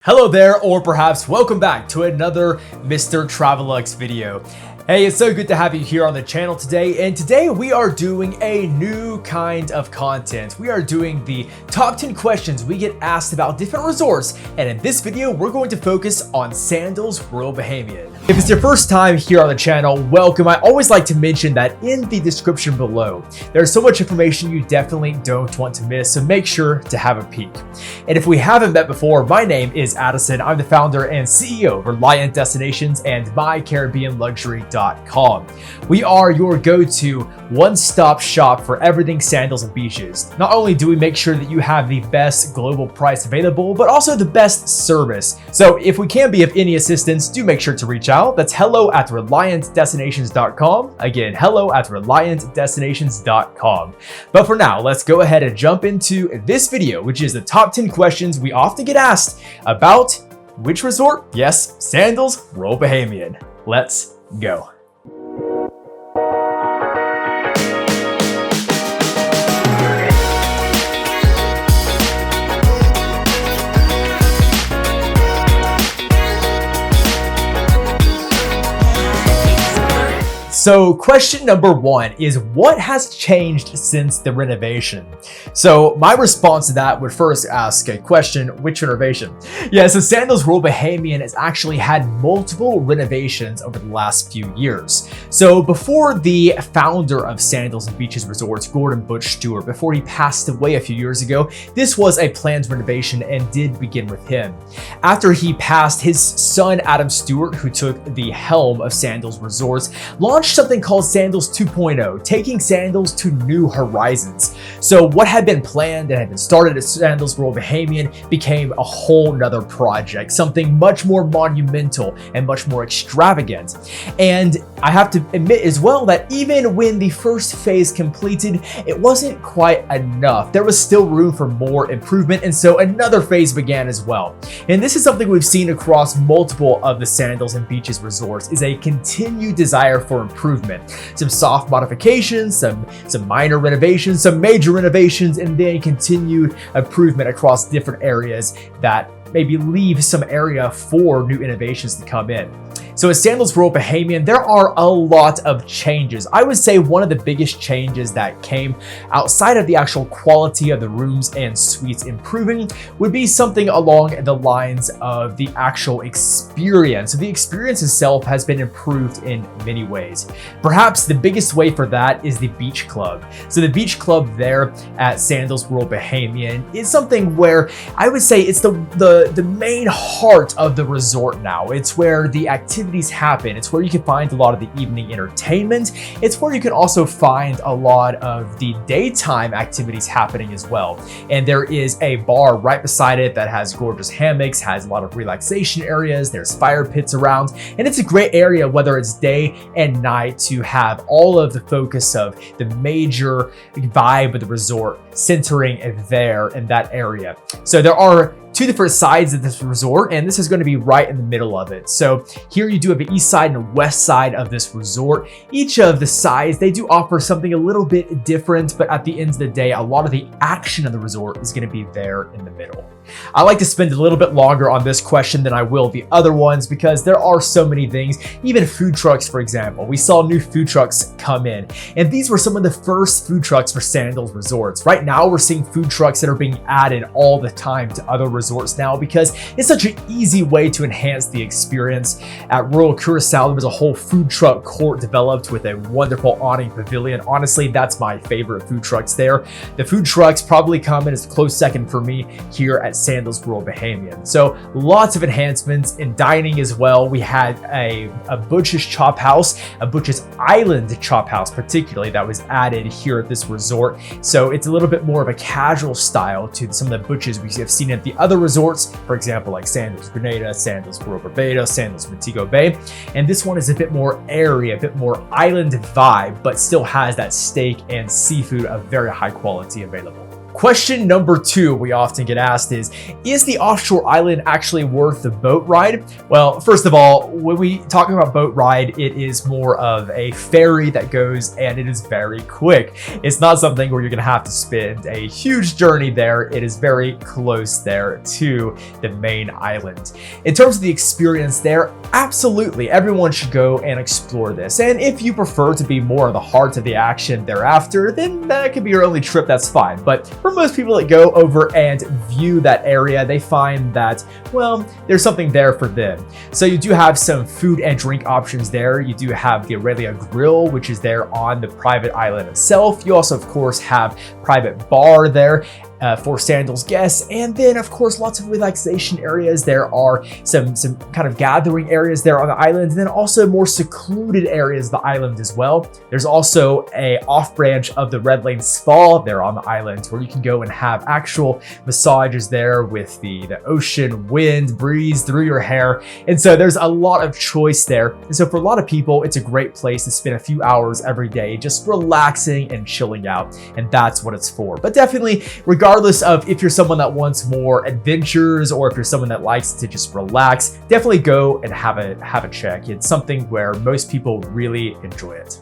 Hello there, or perhaps welcome back to another Mr. TraveLux video. Hey, it's so good to have you here on the channel today, and today we are doing a new kind of content. We are doing the top 10 questions we get asked about different resorts, and in this video we're going to focus on Sandals Royal Bahamian. If it's your first time here on the channel, welcome. I always like to mention that in the description below, there's so much information you definitely don't want to miss, so make sure to have a peek. And if we haven't met before, my name is Addison. I'm the founder and CEO of Reliant Destinations and 𝗏𝐾luxury.com. We are your go-to one-stop shop for everything sandals and beaches. Not only do we make sure that you have the best global price available, but also the best service. So if we can be of any assistance, do make sure to reach out. That's hello@reliantdestinations.com. Again, hello@reliantdestinations.com. But for now, let's go ahead and jump into this video, which is the top 10 questions we often get asked about which resort? Yes, Sandals Royal Bahamian. Let's go. So question number one is, what has changed since the renovation? So my response to that would first ask a question, which renovation? Yeah, so Sandals Royal Bahamian has actually had multiple renovations over the last few years. So before the founder of Sandals and Beaches Resorts, Gordon Butch Stewart, before he passed away a few years ago, this was a planned renovation and did begin with him. After he passed, his son Adam Stewart, who took the helm of Sandals Resorts, launched something called Sandals 2.0, taking sandals to new horizons. So what had been planned and had been started at Sandals Royal Bahamian became a whole nother project, something much more monumental and much more extravagant. And I have to admit as well that even when the first phase completed, it wasn't quite enough. There was still room for more improvement, and so another phase began as well. And this is something we've seen across multiple of the Sandals and Beaches resorts, is a continued desire for improvement. Some soft modifications, some minor renovations, some major renovations, and then continued improvement across different areas that maybe leave some area for new innovations to come in. So at Sandals Royal Bahamian, there are a lot of changes. I would say one of the biggest changes that came outside of the actual quality of the rooms and suites improving would be something along the lines of the actual experience. So the experience itself has been improved in many ways. Perhaps the biggest way for that is the beach club. So the beach club there at Sandals Royal Bahamian is something where I would say it's the main heart of the resort now. It's where the activities happen. It's where you can find a lot of the evening entertainment. It's where you can also find a lot of the daytime activities happening as well. And there is a bar right beside it that has gorgeous hammocks, has a lot of relaxation areas. There's fire pits around, and it's a great area whether it's day and night to have all of the focus of the major vibe of the resort centering there in that area. So there are two different sides of this resort, and this is going to be right in the middle of it. So here you do have the east side and west side of this resort. Each of the sides, they do offer something a little bit different, but at the end of the day, a lot of the action of the resort is going to be there in the middle. I like to spend a little bit longer on this question than I will the other ones because there are so many things, even food trucks, for example. We saw new food trucks come in, and these were some of the first food trucks for Sandals resorts. Right now, we're seeing food trucks that are being added all the time to other resorts now because it's such an easy way to enhance the experience. At Royal Curacao, there was a whole food truck court developed with a wonderful awning pavilion. Honestly, that's my favorite food trucks there. The food trucks probably come in as a close second for me here at Sandals Royal Bahamian. So lots of enhancements in dining as well. We had a Butch's Chop House, a Butch's Island Chop House particularly, that was added here at this resort. So it's a little bit more of a casual style to some of the Butches we have seen at the other resorts, for example, like Sandals Grenada, Sandals 𝗿𝗏𝗏, Sandals Montego Bay. And this one is a bit more airy, a bit more island vibe, but still has that steak and seafood of very high quality available. Question number 2 we often get asked is the offshore island actually worth the boat ride? Well, first of all, when we talk about boat ride, it is more of a ferry that goes and it is very quick. It's not something where you're gonna have to spend a huge journey there. It is very close there to the main island. In terms of the experience there, absolutely, everyone should go and explore this. And if you prefer to be more of the heart of the action thereafter, then that could be your only trip, that's fine. But for most people that go over and view that area, they find that, well, there's something there for them. So you do have some food and drink options there. You do have the Aurelia Grill, which is there on the private island itself. You also, of course, have private bar there for Sandals guests, and then of course lots of relaxation areas. There are some kind of gathering areas there on the island, and then also more secluded areas of the island as well. There's also a off branch of the Red Lane Spa there on the island where you can go and have actual massages there with the ocean wind breeze through your hair. And so there's a lot of choice there, and so for a lot of people it's a great place to spend a few hours every day just relaxing and chilling out, and that's what it's for. But definitely, regardless of if you're someone that wants more adventures or if you're someone that likes to just relax, definitely go and have a check. It's something where most people really enjoy it.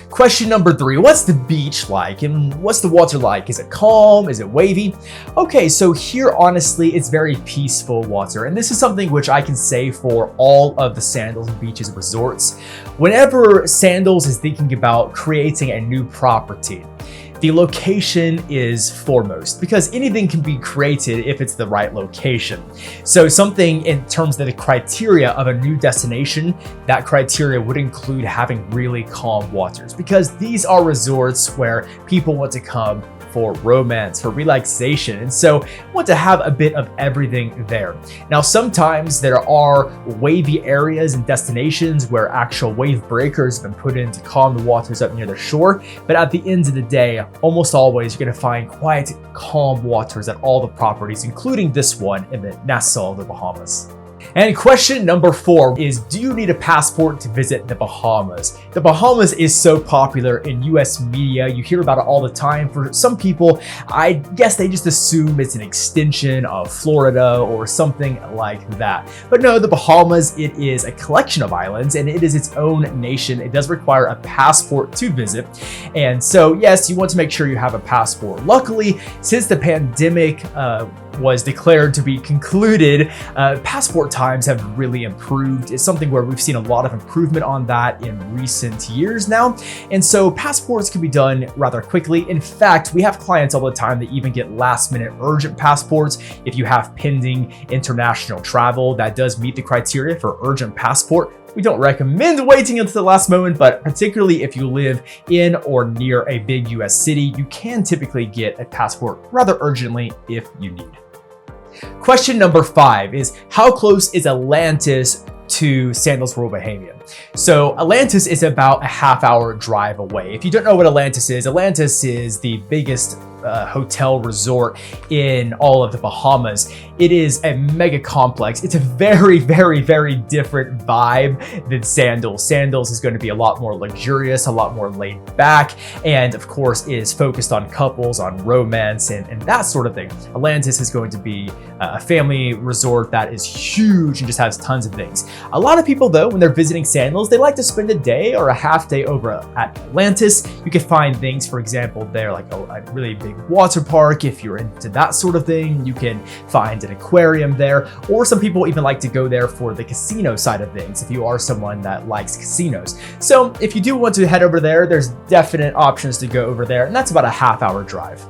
Question number 3, what's the beach like and what's the water like? Is it calm? Is it wavy? Okay, so here honestly it's very peaceful water, and this is something which I can say for all of the Sandals Beaches resorts. Whenever Sandals is thinking about creating a new property, the location is foremost, because anything can be created if it's the right location. So something in terms of the criteria of a new destination, that criteria would include having really calm waters, because these are resorts where people want to come for romance, for relaxation, and so want to have a bit of everything there. Now, sometimes there are wavy areas and destinations where actual wave breakers have been put in to calm the waters up near the shore, but at the end of the day, almost always you're going to find quiet, calm waters at all the properties, including this one in the Nassau, the Bahamas. And question number 4 is, do you need a passport to visit the Bahamas? The Bahamas is so popular in US media. You hear about it all the time. For some people, I guess they just assume it's an extension of Florida or something like that. But no, the Bahamas, it is a collection of islands and it is its own nation. It does require a passport to visit. And so yes, you want to make sure you have a passport. Luckily, since the pandemic was declared to be concluded, passport times have really improved. It's something where we've seen a lot of improvement on that in recent years now. And so passports can be done rather quickly. In fact, we have clients all the time that even get last minute urgent passports. If you have pending international travel that does meet the criteria for urgent passport, we don't recommend waiting until the last moment, but particularly if you live in or near a big US city, you can typically get a passport rather urgently if you need. Question number 5 is, how close is Atlantis to Sandals Royal Bahamian? So Atlantis is about a half-hour drive away. If you don't know what Atlantis is the biggest hotel resort in all of the Bahamas. It is a mega complex. It's a very, very, very different vibe than Sandals. Sandals is going to be a lot more luxurious, a lot more laid back, and of course is focused on couples, on romance, and that sort of thing. Atlantis is going to be a family resort that is huge and just has tons of things. A lot of people though, when they're visiting Sandals, they like to spend a day or a half day over at Atlantis. You can find things, for example, there like a really big water park. If you're into that sort of thing, you can find an aquarium there, or some people even like to go there for the casino side of things if you are someone that likes casinos. So if you do want to head over there, there's definite options to go over there, and that's about a half-hour drive.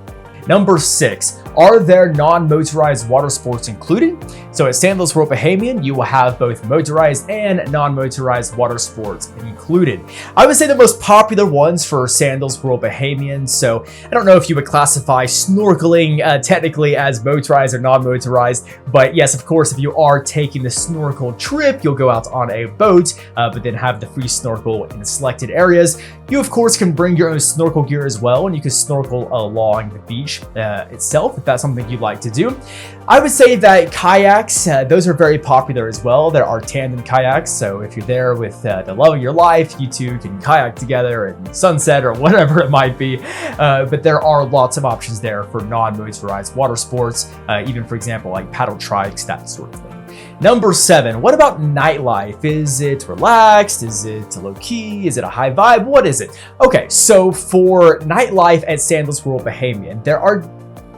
Number 6, are there non-motorized water sports included? So at Sandals Royal Bahamian, you will have both motorized and non-motorized water sports included. I would say the most popular ones for Sandals Royal Bahamian, so I don't know if you would classify snorkeling technically as motorized or non-motorized, but yes, of course, if you are taking the snorkel trip, you'll go out on a boat, but then have the free snorkel in selected areas. You, of course, can bring your own snorkel gear as well, and you can snorkel along the beach itself. if that's something you'd like to do. I would say that kayaks, those are very popular as well. There are tandem kayaks, so if you're there with the love of your life, you two can kayak together and sunset or whatever it might be. But there are lots of options there for non-motorized water sports, even for example like paddle trikes, that sort of thing. Number 7, what about nightlife? Is it relaxed? Is it low-key? Is it a high vibe? What is it? Okay, so for nightlife at Sandals Royal Bahamian, there are,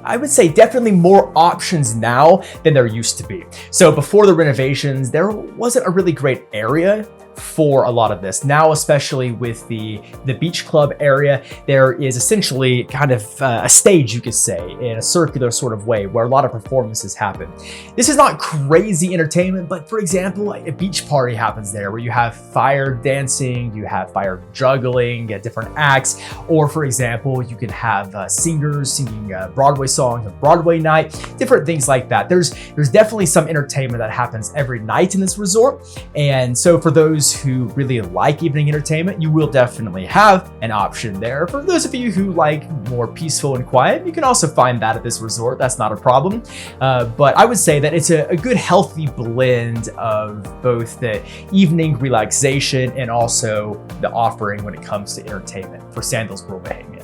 I would say, definitely more options now than there used to be. So before the renovations, there wasn't a really great area for a lot of this. Now, especially with the beach club area, there is essentially kind of a stage, you could say, in a circular sort of way where a lot of performances happen. This is not crazy entertainment, but for example, a beach party happens there where you have fire dancing, you have fire juggling, different acts, or for example, you can have singers singing Broadway songs, a Broadway night, different things like that. There's definitely some entertainment that happens every night in this resort, and so for those who really like evening entertainment, you will definitely have an option there. For those of you who like more peaceful and quiet, you can also find that at this resort. That's not a problem. But I would say that it's a good healthy blend of both the evening relaxation and also the offering when it comes to entertainment for Sandals Royal Bahamian.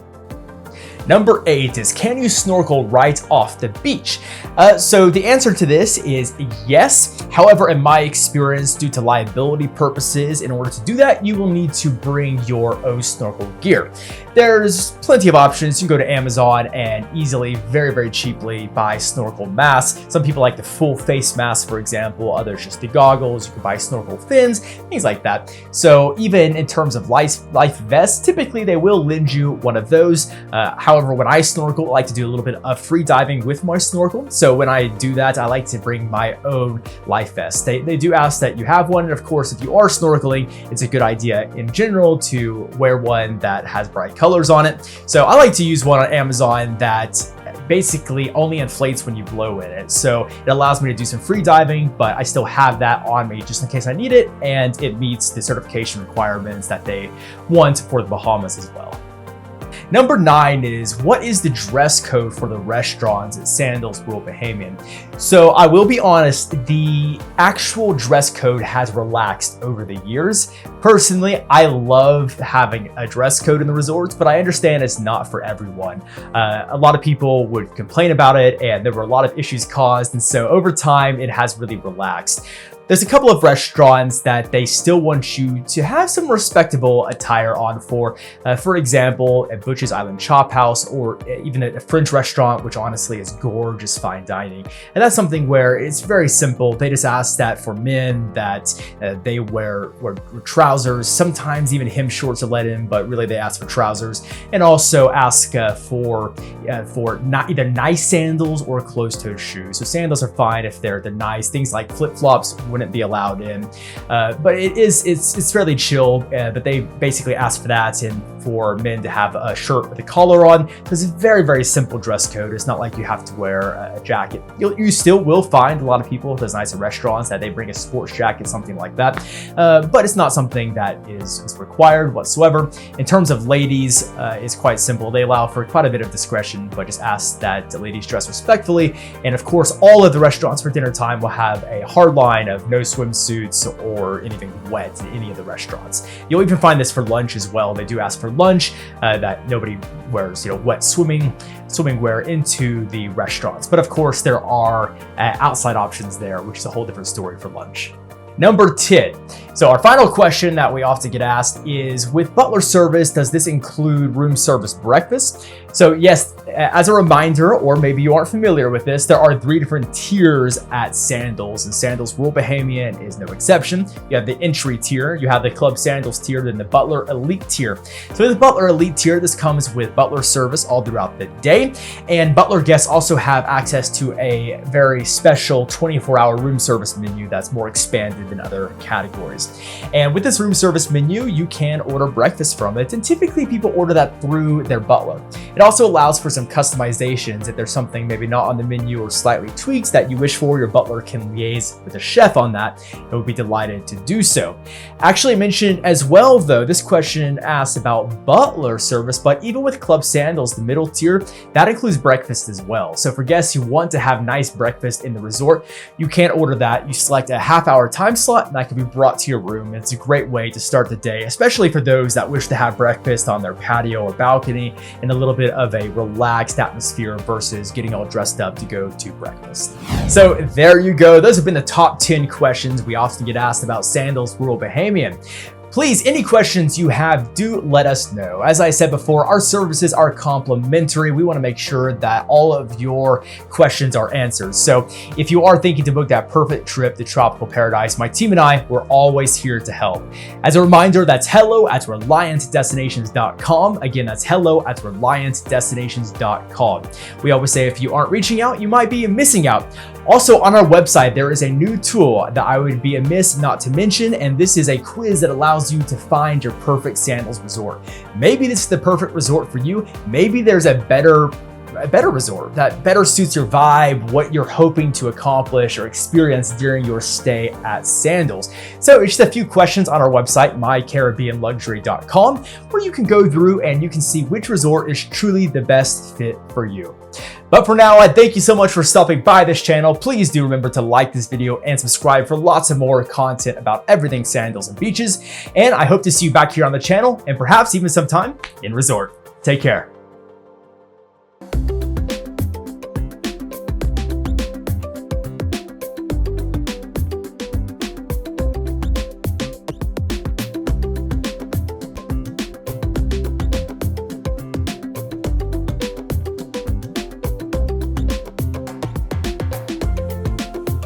Number 8 is, can you snorkel right off the beach? So the answer to this is yes. However, in my experience, due to liability purposes, in order to do that, you will need to bring your own snorkel gear. There's plenty of options. You can go to Amazon and easily, very, very cheaply buy snorkel masks. Some people like the full face mask, for example. Others just the goggles. You can buy snorkel fins, things like that. So even in terms of life vests, typically they will lend you one of those. However, when I snorkel, I like to do a little bit of free diving with my snorkel. So when I do that, I like to bring my own life vest. They do ask that you have one. And of course, if you are snorkeling, it's a good idea in general to wear one that has bright colors on it. So I like to use one on Amazon that basically only inflates when you blow in it. So it allows me to do some free diving, but I still have that on me just in case I need it. And it meets the certification requirements that they want for the Bahamas as well. Number 9 is, what is the dress code for the restaurants at Sandals Royal Bahamian? So I will be honest, the actual dress code has relaxed over the years. Personally, I love having a dress code in the resorts, but I understand it's not for everyone. A lot of people would complain about it and there were a lot of issues caused, and so over time it has really relaxed. There's a couple of restaurants that they still want you to have some respectable attire on for example, at Butch's Island Chop House, or even at a French restaurant, which honestly is gorgeous fine dining. And that's something where it's very simple. They just ask that for men that they wear trousers, sometimes even hem shorts are let in, but really they ask for trousers, and also ask for not either nice sandals or closed-toed shoes. So sandals are fine if they're nice. Things like flip-flops wouldn't be allowed in, but it's fairly chill, but they basically ask for that and for men to have a shirt with a collar on. So it's a very, very simple dress code. It's not like you have to wear a jacket. You still will find a lot of people at those nicer restaurants that they bring a sports jacket, something like that, but it's not something that is required whatsoever. In terms of ladies, it's quite simple. They allow for quite a bit of discretion, but just ask that the ladies dress respectfully. And of course, all of the restaurants for dinner time will have a hard line of no swimsuits or anything wet in any of the restaurants. You'll even find this for lunch as well. They do ask for lunch that nobody wears, wet swimming wear into the restaurants. But of course, there are outside options there, which is a whole different story for lunch. Number 10. So our final question that we often get asked is, with butler service, does this include room service breakfast? So yes, as a reminder, or maybe you aren't familiar with this, there are 3 different tiers at Sandals, and Sandals Royal Bahamian is no exception. You have the entry tier, you have the Club Sandals tier, then the Butler Elite tier. So in the Butler Elite tier, this comes with butler service all throughout the day, and butler guests also have access to a very special 24-hour room service menu that's more expanded than other categories. And with this room service menu, you can order breakfast from it, and typically people order that through their butler. It also allows for some customizations. If there's something maybe not on the menu or slightly tweaked that you wish for, your butler can liaise with the chef on that. It would be delighted to do so. Actually mentioned as well though, this question asks about butler service, but even with Club Sandals, the middle tier, that includes breakfast as well. So for guests who want to have nice breakfast in the resort, you can order that. You select a half-hour time slot and that can be brought to your room. It's a great way to start the day, especially for those that wish to have breakfast on their patio or balcony in a little bit of a relaxed atmosphere versus getting all dressed up to go to breakfast. So there you go. Those have been the top 10 questions we often get asked about Sandals Royal Bahamian. Please, any questions you have, do let us know. As I said before, our services are complimentary. We want to make sure that all of your questions are answered. So if you are thinking to book that perfect trip to tropical paradise, my team and I, we're always here to help. As a reminder, that's hello@reliantdestinations.com. Again, that's hello@reliantdestinations.com. We always say if you aren't reaching out, you might be missing out. Also on our website, there is a new tool that I would be amiss not to mention, and this is a quiz that allows you to find your perfect Sandals resort. Maybe this is the perfect resort for you. Maybe there's a better resort that better suits your vibe, what you're hoping to accomplish or experience during your stay at Sandals. So it's just a few questions on our website, mycaribbeanluxury.com, where you can go through and you can see which resort is truly the best fit for you. But for now, I thank you so much for stopping by this channel. Please do remember to like this video and subscribe for lots of more content about everything sandals and beaches. And I hope to see you back here on the channel and perhaps even sometime in resort. Take care.